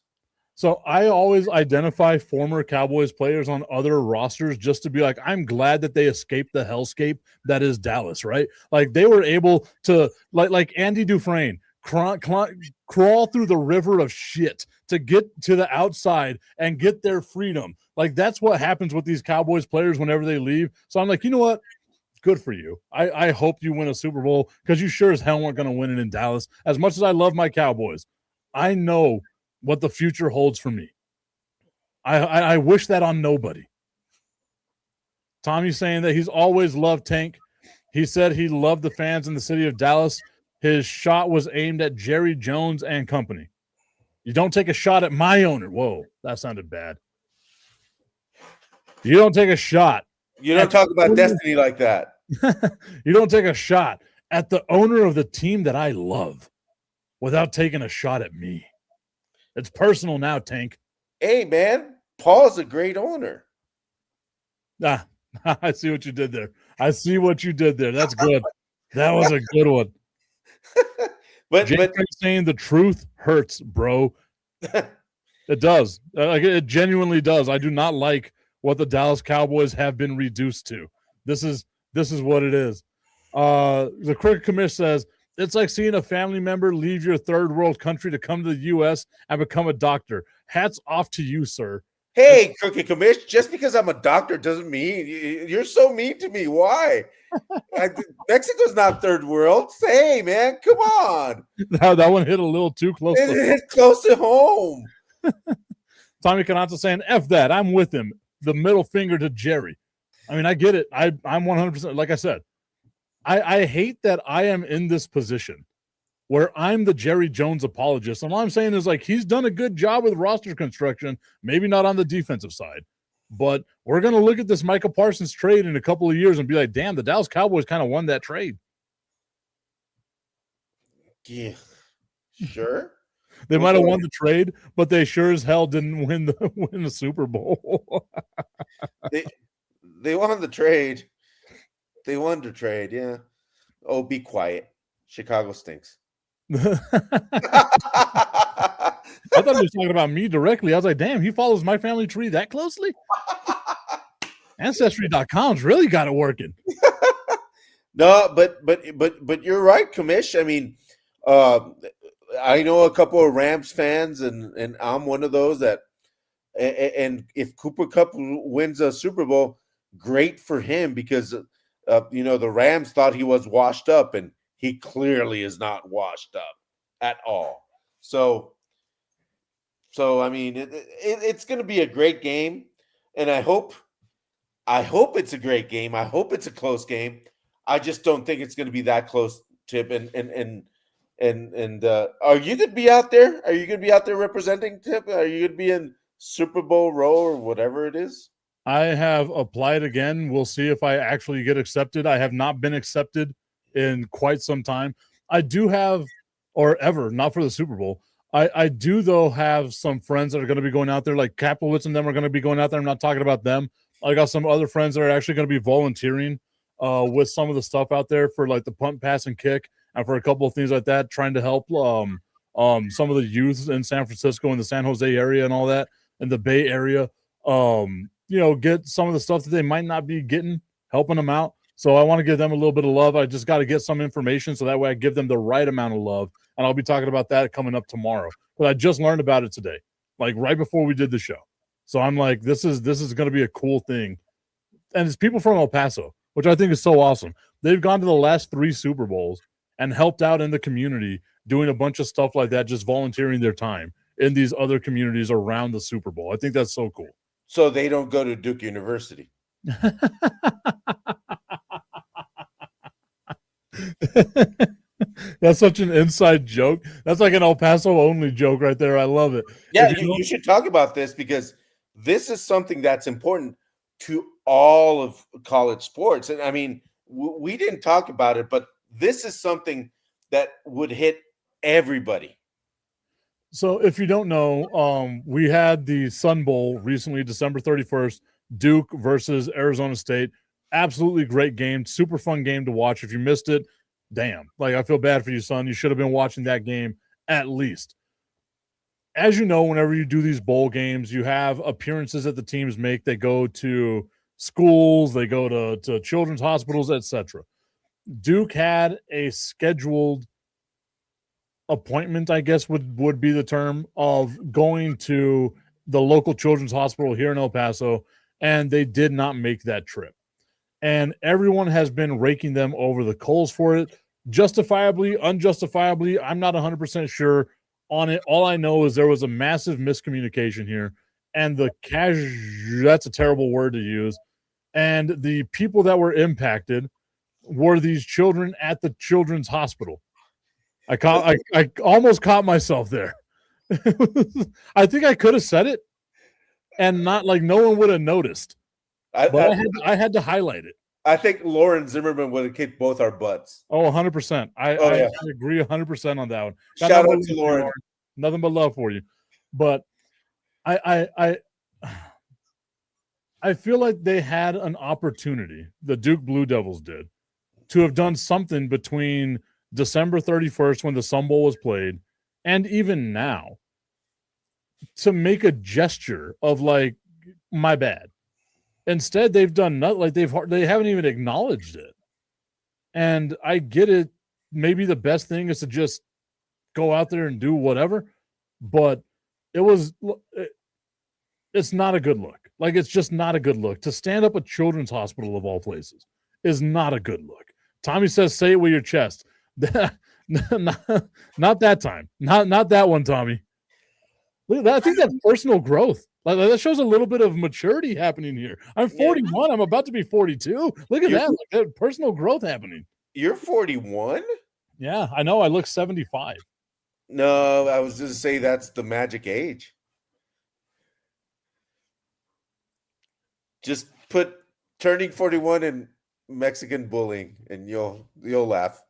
So I always identify former Cowboys players on other rosters just to be like, I'm glad that they escaped the hellscape that is Dallas, right? Like, they were able to, like Andy Dufresne, crawl through the river of shit to get to the outside and get their freedom. Like, that's what happens with these Cowboys players whenever they leave. So I'm like, you know what? Good for you. I hope you win a Super Bowl, because you sure as hell weren't going to win it in Dallas. As much as I love my Cowboys, I know what the future holds for me. I wish that on nobody. Tommy's saying that he's always loved Tank. He said he loved the fans in the city of Dallas. His shot was aimed at Jerry Jones and company. You don't take a shot at my owner. Whoa, that sounded bad. You don't take a shot. You don't talk about destiny like that. You don't take a shot at the owner of the team that I love without taking a shot at me. It's personal now, Tank. Hey, man, Paul's a great owner. Ah, I see what you did there. I see what you did there. That's good. That was a good one. but saying the truth hurts, bro. It does. It genuinely does. I do not like what the Dallas Cowboys have been reduced to. This is what it is. The cricket commish says it's like seeing a family member leave your third world country to come to the U.S. and become a doctor. Hats off to you, sir. Hey, Crooked Commish, just because I'm a doctor doesn't mean you're so mean to me. Why? Mexico's not third world. Hey, man, come on. That one hit a little too close. It's close to home. Tommy Canata saying, F that. I'm with him. The middle finger to Jerry. I mean, I get it. I'm 100%. Like I said, I hate that I am in this position where I'm the Jerry Jones apologist. And all I'm saying is, like, he's done a good job with roster construction, maybe not on the defensive side. But we're going to look at this Micah Parsons trade in a couple of years and be like, damn, the Dallas Cowboys kind of won that trade. Yeah, sure. They might have won the trade, but they sure as hell didn't win the Super Bowl. They won the trade. They won the trade, yeah. Oh, be quiet. Chicago stinks. I thought he was talking about me directly. I was like, damn, he follows my family tree that closely? Ancestry.com's really got it working. No, but you're right, Commish. I mean, I know a couple of Rams fans, and I'm one of those that. And if Cooper Kupp wins a Super Bowl, great for him, because the Rams thought he was washed up, and he clearly is not washed up at all. So I mean, it's going to be a great game, and I hope it's a great game. I hope it's a close game. I just don't think it's going to be that close, Tip. And are you going to be out there? Are you going to be out there representing, Tip? Are you going to be in Super Bowl row or whatever it is? I have applied again. We'll see if I actually get accepted. I have not been accepted in quite some time. I do have, or ever, not for the Super Bowl. I do, though, have some friends that are going to be going out there, like Kaplowitz and them are going to be going out there. I'm not talking about them. I got some other friends that are actually going to be volunteering with some of the stuff out there for, like, the punt, pass, and kick, and for a couple of things like that, trying to help some of the youth in San Francisco and the San Jose area and all that, in the Bay Area, get some of the stuff that they might not be getting, helping them out. So I want to give them a little bit of love. I just got to get some information so that way I give them the right amount of love. And I'll be talking about that coming up tomorrow. But I just learned about it today, like right before we did the show. So I'm like, this is going to be a cool thing. And it's people from El Paso, which I think is so awesome. They've gone to the last 3 Super Bowls and helped out in the community, doing a bunch of stuff like that, just volunteering their time in these other communities around the Super Bowl. I think that's so cool. So they don't go to Duke University. That's such an inside joke. That's like an El Paso only joke right there. I love it. Yeah, you should talk about this, because this is something that's important to all of college sports. And I mean, we didn't talk about it, but this is something that would hit everybody. So if you don't know, we had the Sun Bowl recently, December 31st, Duke versus Arizona State. Absolutely great game. Super fun game to watch. If you missed it, damn. Like, I feel bad for you, son. You should have been watching that game at least. As you know, whenever you do these bowl games, you have appearances that the teams make. They go to schools, they go to children's hospitals, etc. Duke had a scheduled appointment, I guess would be the term, of going to the local children's hospital here in El Paso, and they did not make that trip. And everyone has been raking them over the coals for it, justifiably, unjustifiably. I'm not 100% sure on it. All I know is there was a massive miscommunication here, and that's a terrible word to use, and the people that were impacted were these children at the children's hospital. I almost caught myself there. I think I could have said it and not like no one would have noticed. But I had to highlight it. I think Lauren Zimmerman would have kicked both our butts. Oh, 100%. I agree 100% on that one. Shout out to Lauren. Nothing but love for you. But I feel like they had an opportunity, the Duke Blue Devils did, to have done something between December 31st when the Sun Bowl was played and even now to make a gesture of like, my bad. Instead, they've done nothing. Like they haven't even acknowledged it. And I get it. Maybe the best thing is to just go out there and do whatever. But it's not a good look. Like, it's just not a good look. To stand up a children's hospital of all places is not a good look. Tommy says, say it with your chest. Not that time. Not that one, Tommy. Look at that. I think that's personal growth. Like, that shows a little bit of maturity happening here. I'm 41. Yeah. I'm about to be 42. Look at that. Like, that personal growth happening. You're 41? Yeah, I know. I look 75. No, I was just saying that's the magic age. Just put turning 41 in Mexican bullying, and you'll laugh.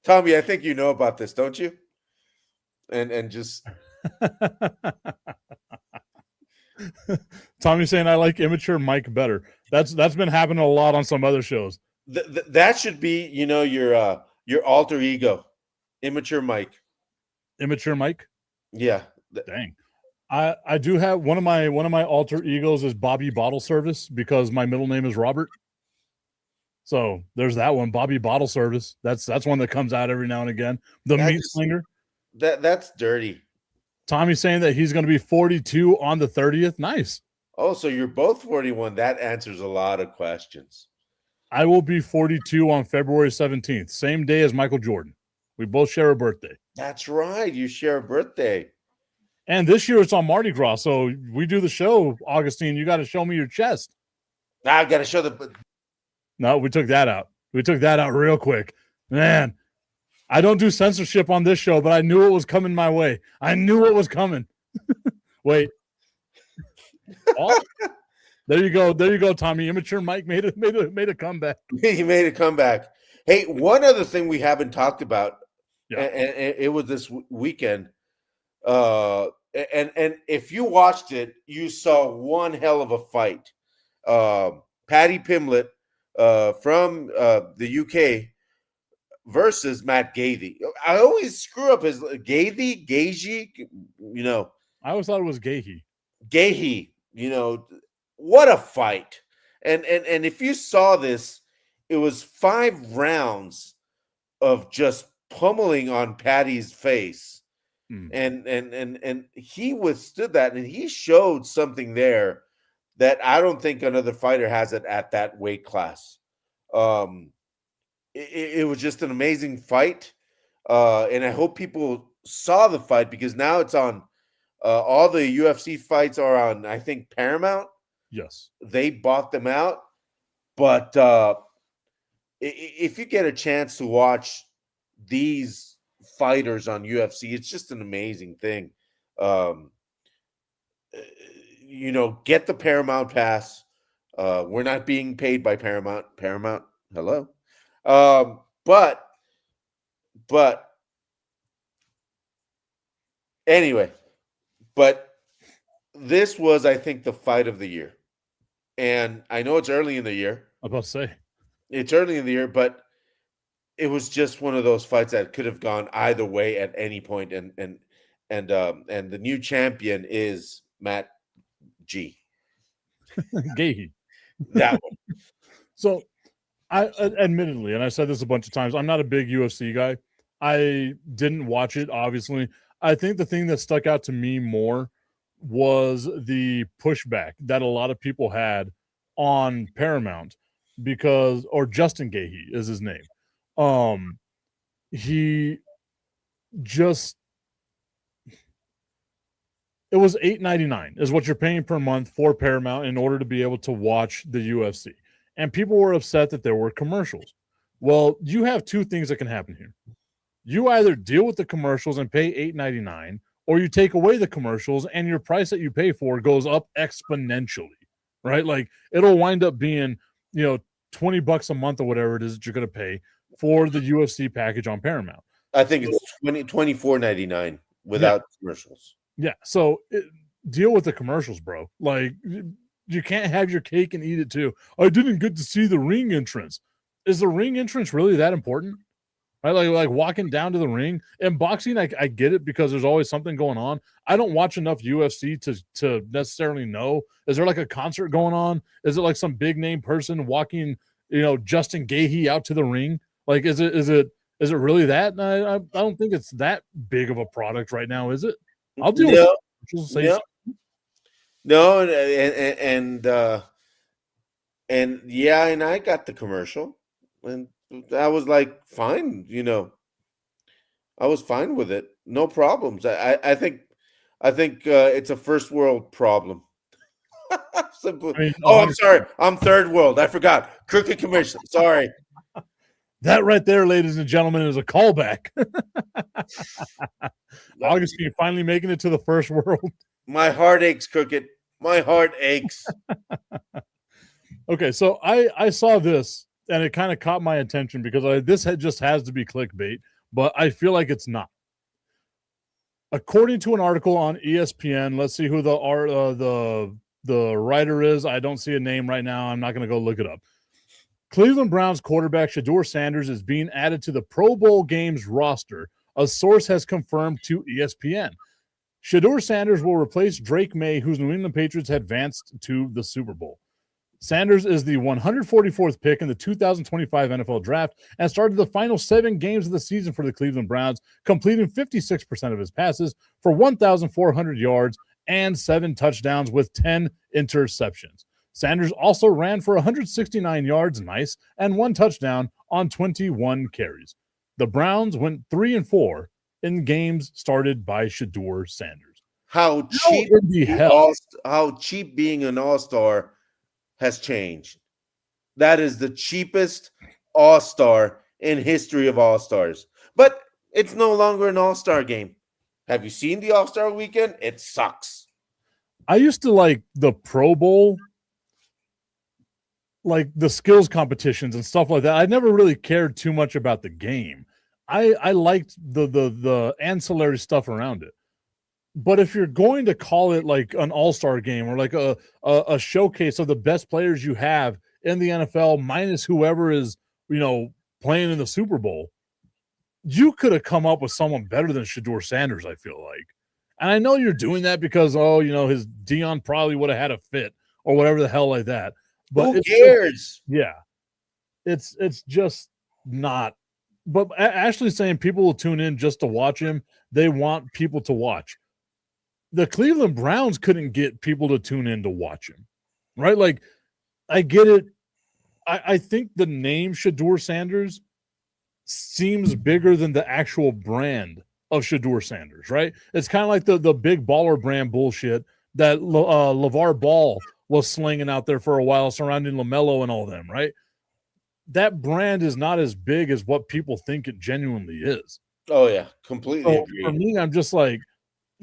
Tommy, I think you know about this, don't you? And just Tommy saying I like immature Mike better. That's been happening a lot on some other shows. That should be, your alter ego, immature Mike. Immature Mike? Yeah. Dang. I do have one of my alter egos is Bobby Bottle Service because my middle name is Robert. So there's that one, Bobby Bottle Service. That's one that comes out every now and again. The meat slinger. That's dirty. Tommy's saying that he's going to be 42 on the 30th. Nice. Oh, so you're both 41. That answers a lot of questions. I will be 42 on February 17th, same day as Michael Jordan. We both share a birthday. That's right. You share a birthday. And this year it's on Mardi Gras, so we do the show, Augustine. You got to show me your chest. I got to show the. No, we took that out. We took that out real quick. Man, I don't do censorship on this show, but I knew it was coming my way. I knew it was coming. Wait. Oh, there you go, Tommy. Immature Mike made a comeback. He made a comeback. Hey, one other thing we haven't talked about, yeah. and it was this weekend. And if you watched it, you saw one hell of a fight. Paddy Pimblett from the UK versus Matt Gaethe. I always screw up his Gaethje. I always thought it was Gaethje. Gaethje. What a fight! And if you saw this, it was 5 rounds of just pummeling on Paddy's face. And he withstood that, and he showed something there that I don't think another fighter has it at that weight class. It was just an amazing fight, and I hope people saw the fight because now it's on. All the UFC fights are on, I think, Paramount. Yes, they bought them out, but if you get a chance to watch these fighters on UFC, it's just an amazing thing. Get the Paramount pass. We're not being paid by Paramount. Hello. But anyway, this was, I think, the fight of the year. And I know it's early in the year. I was about to say. It's early in the year, but it was just one of those fights that could have gone either way at any point. And the new champion is Matt G. Gaethje. That one. So, I admittedly, and I said this a bunch of times, I'm not a big UFC guy. I didn't watch it, obviously. I think the thing that stuck out to me more was the pushback that a lot of people had on Paramount or Justin Gaethje is his name. He just, it was $8.99 is what you're paying per month for Paramount in order to be able to watch the UFC. And people were upset that there were commercials. Well, you have two things that can happen here. You either deal with the commercials and pay $8.99, or you take away the commercials and your price that you pay for goes up exponentially, right? Like it'll wind up being, $20 a month or whatever it is that you're going to pay for the UFC package on Paramount. I think it's $24.99 without commercials. Yeah. So deal with the commercials, bro. Like you can't have your cake and eat it too. I didn't get to see the ring entrance. Is the ring entrance really that important? Right? Like walking down to the ring. And boxing, I get it because there's always something going on. I don't watch enough UFC to necessarily know. Is there like a concert going on? Is it like some big name person walking, Justin Gaethje out to the ring? Like, is it really that? I don't think it's that big of a product right now, is it? I'll deal with it. No, and yeah, and I got the commercial, and I was like, fine, I was fine with it, no problems. I think it's a first world problem. I'm sorry, I'm third world. I forgot. Crooked commission. Sorry. That right there, ladies and gentlemen, is a callback. Augustine finally making it to the first world. My heart aches, Crooked. My heart aches. Okay, so I saw this, and it kind of caught my attention because this just has to be clickbait, but I feel like it's not. According to an article on ESPN, let's see who the writer is. I don't see a name right now. I'm not going to go look it up. Cleveland Browns quarterback Shedeur Sanders is being added to the Pro Bowl games roster, a source has confirmed to ESPN. Shedeur Sanders will replace Drake Maye, whose New England Patriots had advanced to the Super Bowl. Sanders is the 144th pick in the 2025 NFL Draft and started the final 7 games of the season for the Cleveland Browns, completing 56% of his passes for 1,400 yards and 7 touchdowns with 10 interceptions. Sanders also ran for 169 yards, nice, and 1 touchdown on 21 carries. The Browns went 3-4 in games started by Shedeur Sanders. How cheap being an all-star has changed. That is the cheapest all-star in history of all-stars. But it's no longer an all-star game. Have you seen the all-star weekend? It sucks. I used to like the Pro Bowl, like the skills competitions and stuff like that. I never really cared too much about the game. I liked the ancillary stuff around it. But if you're going to call it like an all-star game or like a showcase of the best players you have in the NFL minus whoever is, playing in the Super Bowl, you could have come up with someone better than Shedeur Sanders, I feel like. And I know you're doing that because, his Dion probably would have had a fit or whatever the hell like that. But who cares? It's just not. But Ashley's saying people will tune in just to watch him. They want people to watch. The Cleveland Browns couldn't get people to tune in to watch him, right? Like, I get it. I think the name Shedeur Sanders seems bigger than the actual brand of Shedeur Sanders, right? It's kind of like the big baller brand bullshit that LeVar Ball was slinging out there for a while surrounding LaMelo and all them, right? That brand is not as big as what people think it genuinely is. Oh, yeah, completely agree. For me, I'm just like,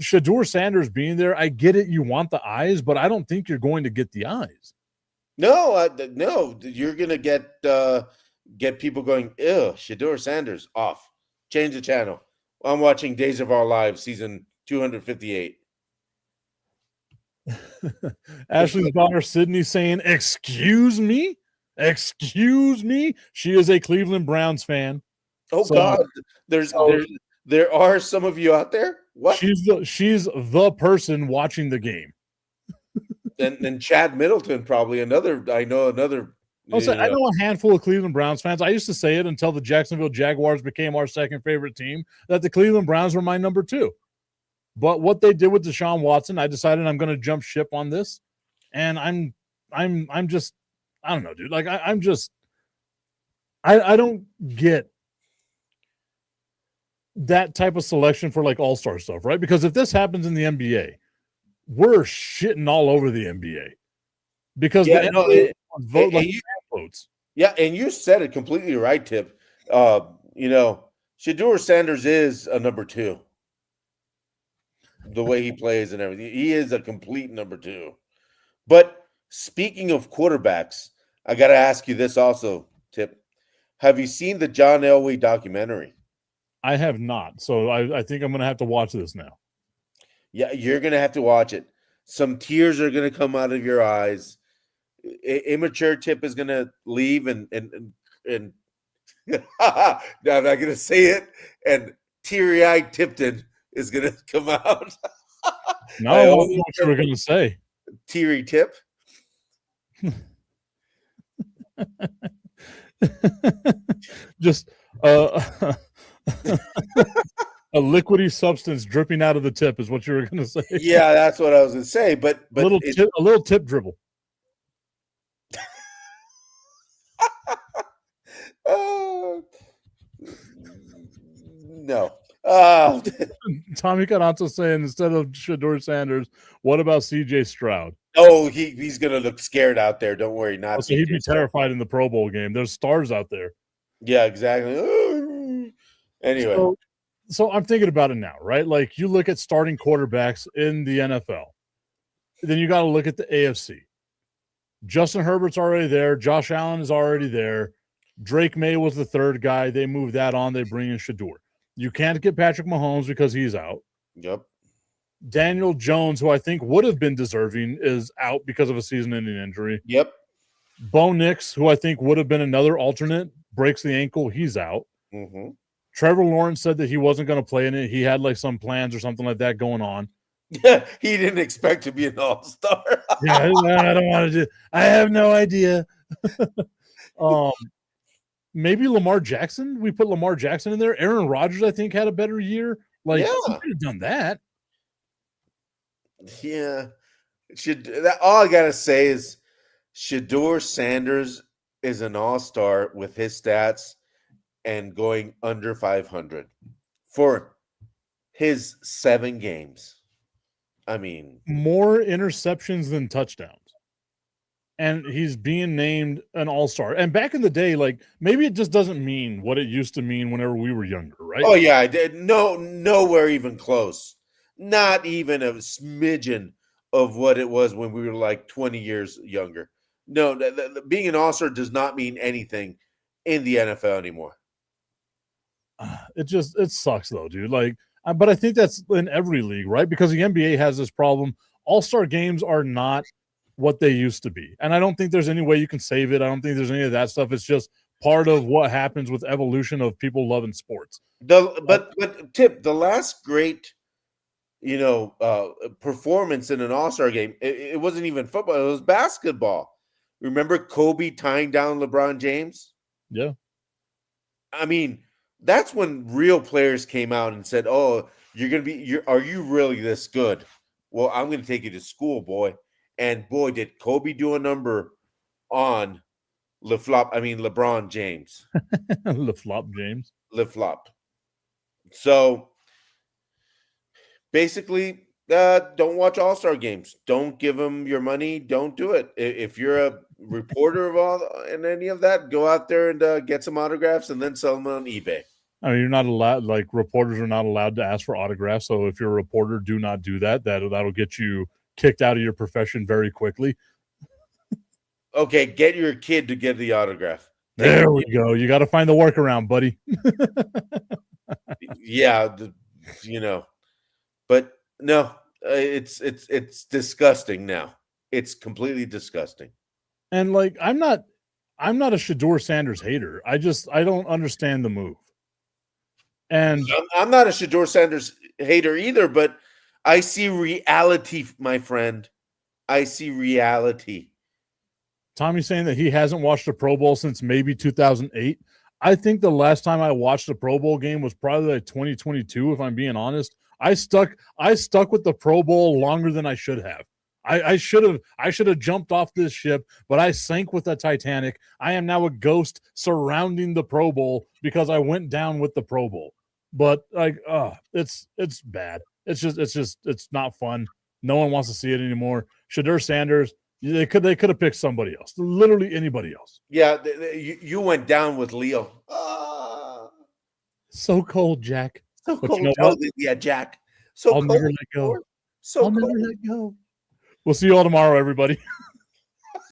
Shedeur Sanders being there, I get it. You want the eyes, but I don't think you're going to get the eyes. No, no, you're going to get people going, ew, Shedeur Sanders off. Change the channel. I'm watching Days of Our Lives, season 258. Ashley's daughter, Sydney, saying, excuse me? Excuse me? She is a Cleveland Browns fan. Oh, so, God. There are some of you out there? What? She's the person watching the game. And Chad Middleton, probably another. I know a handful of Cleveland Browns fans. I used to say it until the Jacksonville Jaguars became our second favorite team, that the Cleveland Browns were my number 2. But what they did with Deshaun Watson, I decided I'm going to jump ship on this. And I'm just, I don't know, dude. Like I don't get that type of selection for like all-star stuff, right? Because if this happens in the NBA, we're shitting all over the NBA because votes. Yeah, and you said it completely right, Tip. Shedeur Sanders is a number 2. The way he plays and everything. He is a complete number 2. But speaking of quarterbacks, I got to ask you this also, Tip. Have you seen the John Elway documentary? I have not, so I think I'm going to have to watch this now. Yeah, you're going to have to watch it. Some tears are going to come out of your eyes. Immature Tip is going to leave and now I'm not going to say it, and teary-eyed Tipton is going to come out. No, I don't know what you were going to say. Teary Tip. Just a liquidy substance dripping out of the tip is what you were going to say. Yeah, that's what I was going to say. But a little tip dribble. No. Tommy Canazzo saying instead of Shedeur Sanders, what about CJ Stroud? Oh, he's going to look scared out there. Don't worry. Not okay, he'd be terrified in the Pro Bowl game. There's stars out there. Yeah, exactly. Anyway. So I'm thinking about it now, right? Like you look at starting quarterbacks in the NFL. Then you got to look at the AFC. Justin Herbert's already there. Josh Allen is already there. Drake Maye was the third guy. They moved that on. They bring in Shedeur. You can't get Patrick Mahomes because he's out. Yep. Daniel Jones, who I think would have been deserving, is out because of a season-ending injury. Yep. Bo Nix, who I think would have been another alternate, breaks the ankle. He's out. Mm-hmm. Trevor Lawrence said that he wasn't going to play in it. He had like some plans or something like that going on. Yeah, he didn't expect to be an all-star. Yeah, I don't want to do. I have no idea. Maybe Lamar Jackson. We put Lamar Jackson in there. Aaron Rodgers, I think, had a better year. Like, yeah. he could have done that. Yeah. All I gotta say is Shedeur Sanders is an all-star with his stats and going under 500 for his 7 games. I mean, more interceptions than touchdowns. And he's being named an all-star. And back in the day, like maybe it just doesn't mean what it used to mean whenever we were younger, right? Oh yeah, I did. Nowhere even close. Not even a smidgen of what it was when we were like 20 years younger. No, being an all-star does not mean anything in the NFL anymore. It sucks though, dude. Like, but I think that's in every league, right? Because the NBA has this problem. All-star games are not what they used to be. And I don't think there's any way you can save it. I don't think there's any of that stuff. It's just part of what happens with evolution of people loving sports. But Tip, the last great, performance in an all-star game, it wasn't even football. It was basketball. Remember Kobe tying down LeBron James? Yeah. I mean, that's when real players came out and said, "Oh, are you really this good? Well, I'm going to take you to school, boy." And boy, did Kobe do a number on LeBron James. James. LeFlop. So basically, don't watch all-star games. Don't give them your money. Don't do it. If you're a reporter and any of that, go out there and get some autographs and then sell them on eBay. I mean, you're not allowed, like reporters are not allowed to ask for autographs. So if you're a reporter, do not do that. That'll get you kicked out of your profession very quickly. Okay, get your kid to get the autograph. There we go. You got to find the workaround, buddy. Yeah, but no, it's disgusting now. It's completely disgusting. And like, I'm not a Shedeur Sanders hater. I don't understand the move. And I'm not a Shedeur Sanders hater either, but I see reality, my friend. I see reality. Tommy's saying that he hasn't watched a Pro Bowl since maybe 2008. I think the last time I watched a Pro Bowl game was probably like 2022, if I'm being honest. I stuck with the Pro Bowl longer than I should have. I should have jumped off this ship, but I sank with the Titanic. I am now a ghost surrounding the Pro Bowl because I went down with the Pro Bowl. But like, it's bad. It's not fun. No one wants to see it anymore. Shedeur Sanders, They could have picked somebody else, literally anybody else. Yeah, you went down with Leo. So cold, Jack. So But cold. you know what? Yeah, Jack. So I'll cold. never let go. So I'll cold. never let go. We'll see you all tomorrow, everybody.